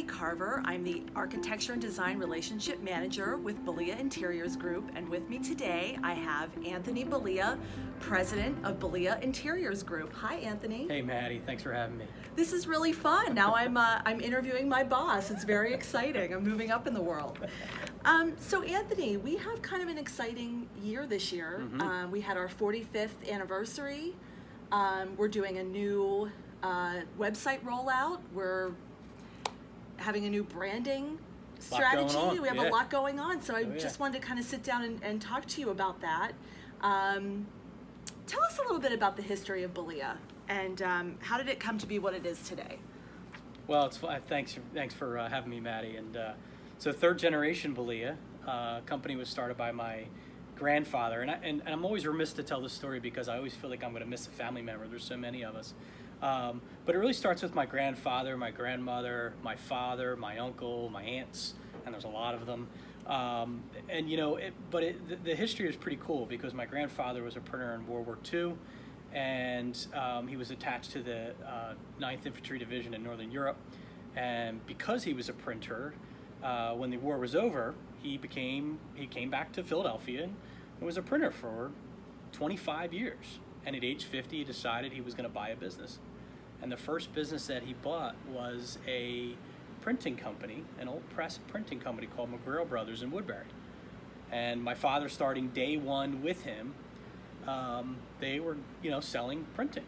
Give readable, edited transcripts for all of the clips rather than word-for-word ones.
Carver. I'm the Architecture and Design Relationship Manager with Bellia Interiors Group, and with me today I have Anthony Bellia, President of Bellia Interiors Group. Hi, Anthony. Hey, Maddie. Thanks for having me. This is really fun. Now I'm interviewing my boss. It's very exciting. I'm moving up in the world. So Anthony, we have kind of an exciting year this year. Mm-hmm. We had our 45th anniversary. We're doing a new website rollout. We're having a new branding strategy. We have a lot going on. So I just wanted to kind of sit down and talk to you about that. Tell us a little bit about the history of Bellia and how did it come to be what it is today? Well, it's fun. Thanks for having me, Maddie. And so third generation Bellia company was started by my grandfather. And I'm always remiss to tell this story because I always feel like I'm going to miss a family member. There's so many of us. But it really starts with my grandfather, my grandmother, my father, my uncle, my aunts, and there's a lot of them. And you know, the history is pretty cool because my grandfather was a printer in World War II, and he was attached to the 9th Infantry Division in Northern Europe. And because he was a printer, when the war was over, he came back to Philadelphia and was a printer for 25 years. And at age 50, he decided he was going to buy a business. And the first business that he bought was a printing company, an old press printing company called McGrail Brothers in Woodbury. And my father, starting day one with him, they were, selling printing.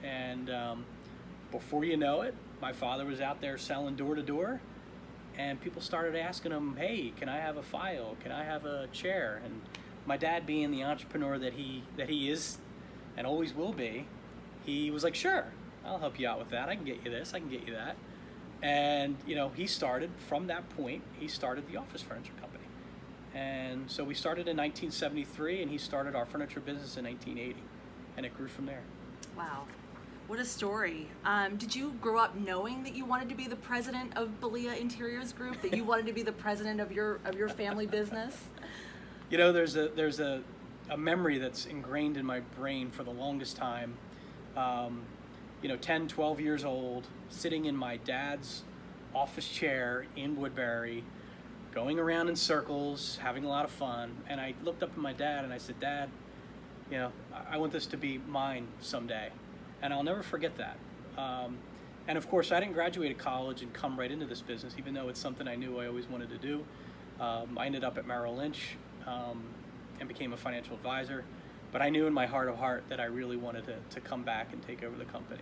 And before you know it, my father was out there selling door to door, and people started asking him, "Hey, can I have a file? Can I have a chair?" And my dad, being the entrepreneur that he is and always will be, he was like, "Sure, I'll help you out with that. I can get you this, I can get you that." And he started, from that point, he started the office furniture company. And so we started in 1973, and he started our furniture business in 1980, and it grew from there. Wow, what a story. Did you grow up knowing that you wanted to be the president of Bellia Interiors Group, that you wanted to be the president of your family business? There's a memory that's ingrained in my brain for the longest time. 10, 12 years old, sitting in my dad's office chair in Woodbury, going around in circles, having a lot of fun. And I looked up at my dad and I said, "Dad, I want this to be mine someday." And I'll never forget that. And of course, I didn't graduate college and come right into this business, even though it's something I knew I always wanted to do. I ended up at Merrill Lynch and became a financial advisor. But I knew in my heart of heart that I really wanted to come back and take over the company.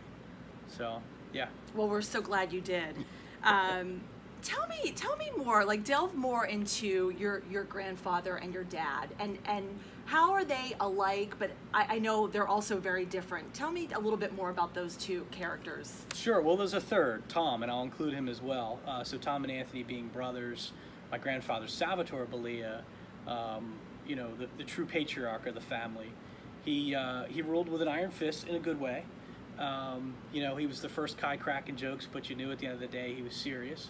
So, yeah. Well, we're so glad you did. Tell me more, delve more into your grandfather and your dad, and how are they alike, but I know they're also very different. Tell me a little bit more about those two characters. Sure. Well, there's a third, Tom, and I'll include him as well. So Tom and Anthony being brothers. My grandfather, Salvatore Bellia, the true patriarch of the family. He ruled with an iron fist in a good way. He was the first guy cracking jokes, but you knew at the end of the day he was serious.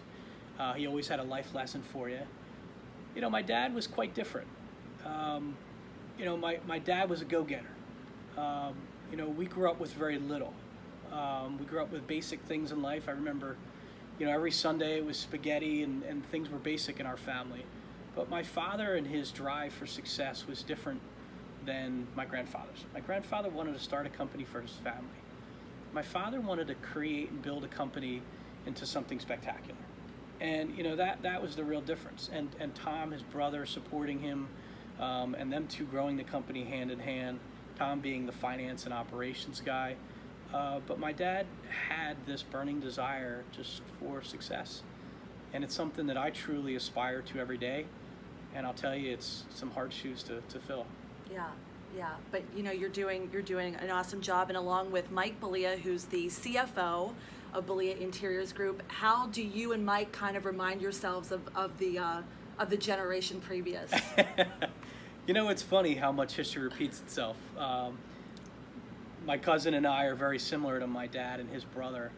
He always had a life lesson for you. My dad was quite different. My dad was a go-getter. We grew up with very little. We grew up with basic things in life. I remember, every Sunday it was spaghetti and things were basic in our family. But my father and his drive for success was different than my grandfather's. My grandfather wanted to start a company for his family. My father wanted to create and build a company into something spectacular. And that was the real difference. And Tom, his brother, supporting him, and them two growing the company hand in hand, Tom being the finance and operations guy. But my dad had this burning desire just for success. And it's something that I truly aspire to every day. And I'll tell you, it's some hard shoes to fill. Yeah. But you're doing an awesome job, and along with Mike Bellia, who's the CFO of Bellia Interiors Group, how do you and Mike kind of remind yourselves of the generation previous? It's funny how much history repeats itself. My cousin and I are very similar to my dad and his brother.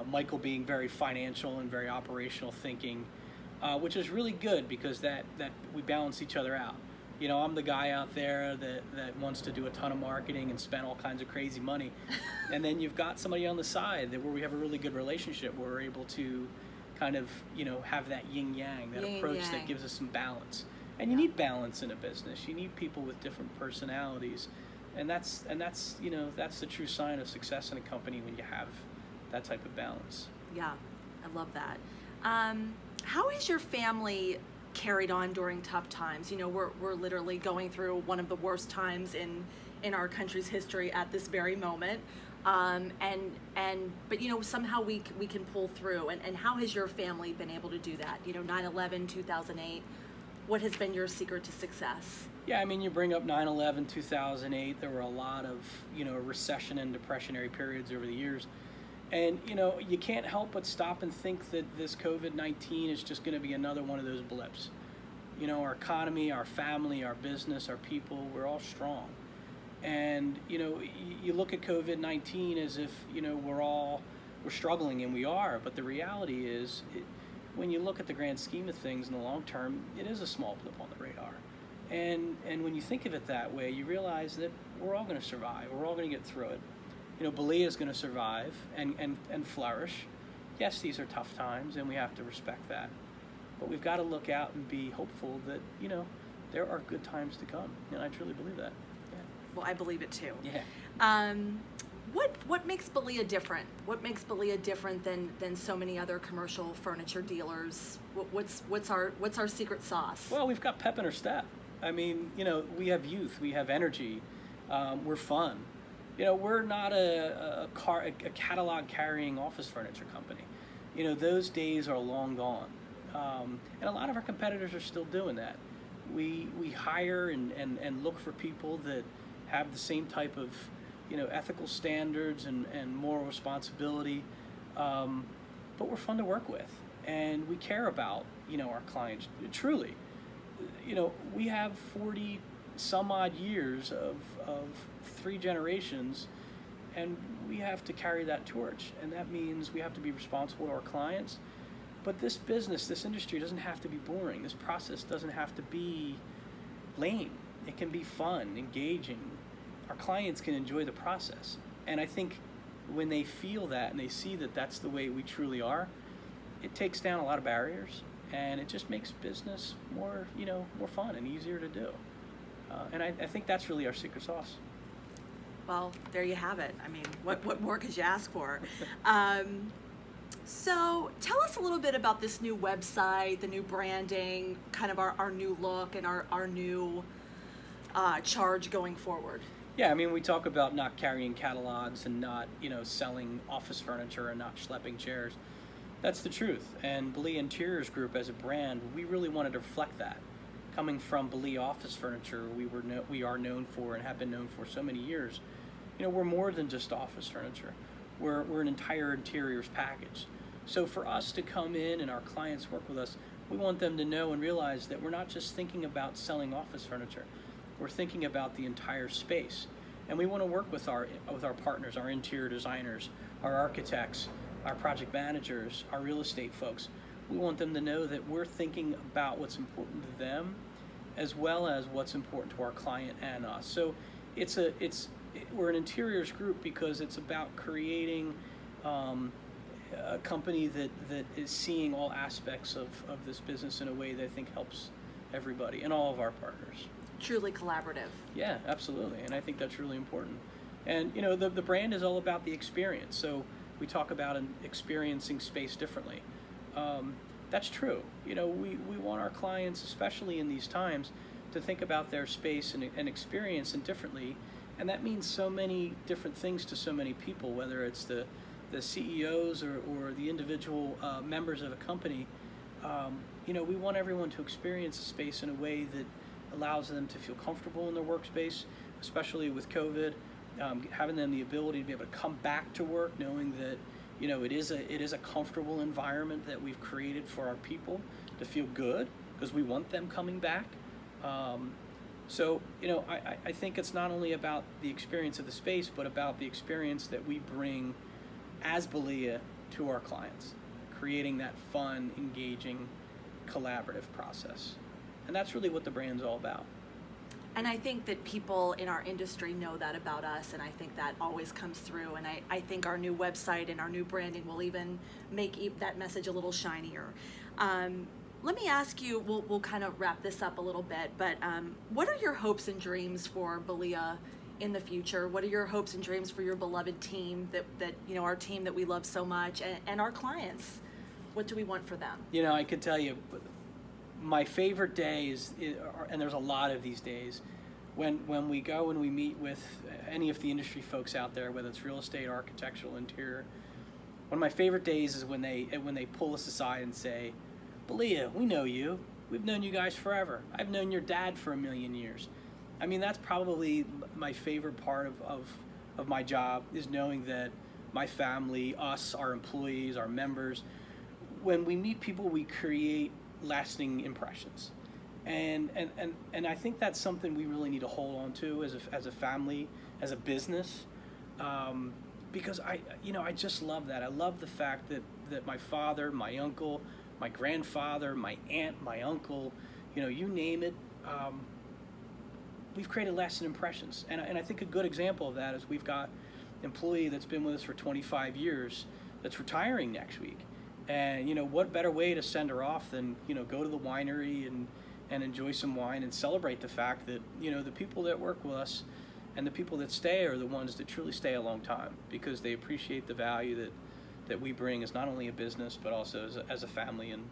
Michael being very financial and very operational thinking, which is really good because that we balance each other out. I'm the guy out there that wants to do a ton of marketing and spend all kinds of crazy money. And then you've got somebody on the side where we have a really good relationship, where we're able to kind of, have that yin yang, that Yin and approach yang. that gives us some balance. And you need balance in a business. You need people with different personalities, and that's the true sign of success in a company, when you have that type of balance. Yeah, I love that. How has your family carried on during tough times? We're literally going through one of the worst times in our country's history at this very moment. But somehow we can pull through. And how has your family been able to do that? 9/11, 2008. What has been your secret to success? Yeah, I mean, you bring up 9/11, 2008. There were a lot of, recession and depressionary periods over the years. And, you can't help but stop and think that this COVID-19 is just going to be another one of those blips. Our economy, our family, our business, our people, we're all strong. And, you look at COVID-19 as if, we're struggling, and we are. But the reality is, when you look at the grand scheme of things in the long term, it is a small blip on the radar. And when you think of it that way, you realize that we're all going to survive. We're all going to get through it. Bellia is going to survive and flourish. Yes, these are tough times, and we have to respect that. But we've got to look out and be hopeful that, there are good times to come. And I truly believe that. Yeah. Well, I believe it too. Yeah. What makes Bellia different? What makes Bellia different than so many other commercial furniture dealers? What's our secret sauce? Well, we've got pep in our step. I mean, we have youth, we have energy, we're fun. We're not a catalog carrying office furniture company. Those days are long gone. And a lot of our competitors are still doing that. We hire and look for people that have the same type of ethical standards and moral responsibility, but we're fun to work with, and we care about our clients truly. We have 40 some odd years of 3 generations, and we have to carry that torch, and that means we have to be responsible to our clients. But this business, this industry doesn't have to be boring. This process doesn't have to be lame. It can be fun, engaging. Our clients can enjoy the process. And I think when they feel that and they see that that's the way we truly are, it takes down a lot of barriers, and it just makes business more fun and easier to do. And I think that's really our secret sauce. Well, there you have it. I mean, what more could you ask for? So tell us a little bit about this new website, the new branding, kind of our new look and our new charge going forward. Yeah, I mean, we talk about not carrying catalogs and not, selling office furniture and not schlepping chairs. That's the truth. And Bellia Interiors Group as a brand, we really wanted to reflect that. Coming from Bellia Office Furniture, we are known for and have been known for so many years. We're more than just office furniture. We're an entire interiors package. So for us to come in and our clients work with us, we want them to know and realize that we're not just thinking about selling office furniture. We're thinking about the entire space. And we want to work with our partners, our interior designers, our architects, our project managers, our real estate folks. We want them to know that we're thinking about what's important to them as well as what's important to our client and us. So we're an interiors group because it's about creating a company that is seeing all aspects of this business in a way that I think helps everybody and all of our partners. Truly collaborative. Yeah, absolutely. And I think that's really important. And the brand is all about the experience. So we talk about experiencing space differently. That's true. We want our clients, especially in these times, to think about their space and experience it differently. And that means so many different things to so many people, whether it's the CEOs or the individual members of a company. We want everyone to experience a space in a way that allows them to feel comfortable in their workspace, especially with COVID, having them the ability to be able to come back to work knowing that it is a comfortable environment that we've created for our people to feel good because we want them coming back. So I think it's not only about the experience of the space, but about the experience that we bring as Bellia to our clients, creating that fun, engaging, collaborative process. And that's really what the brand's all about. And I think that people in our industry know that about us, and I think that always comes through. And I think our new website and our new branding will even make that message a little shinier. Let me ask you, we'll kind of wrap this up a little bit, but what are your hopes and dreams for Bellia in the future? What are your hopes and dreams for your beloved team, that our team that we love so much, and our clients? What do we want for them? I could tell you, my favorite day and there's a lot of these days, when we go and we meet with any of the industry folks out there, whether it's real estate, architectural, interior. One of my favorite days is when they pull us aside and say, Bellia, we know you. We've known you guys forever. I've known your dad for 1,000,000 years. I mean, that's probably my favorite part of my job, is knowing that my family, us, our employees, our members, when we meet people, we create lasting impressions. And I think that's something we really need to hold on to as a family, as a business, because I just love that. I love the fact that my father, my uncle, my grandfather, my aunt, my uncle, you name it, we've created lasting impressions. And I think a good example of that is we've got an employee that's been with us for 25 years that's retiring next week. And what better way to send her off than go to the winery and enjoy some wine and celebrate the fact that the people that work with us and the people that stay are the ones that truly stay a long time, because they appreciate the value that we bring as not only a business but also as a family, and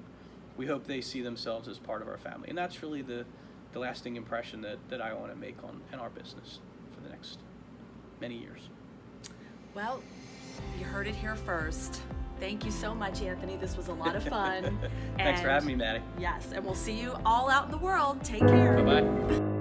we hope they see themselves as part of our family. And that's really the lasting impression that I want to make on our business for the next many years. Well, you heard it here first. Thank you so much, Anthony. This was a lot of fun. Thanks for having me, Maddie. Yes, and we'll see you all out in the world. Take care. Bye-bye.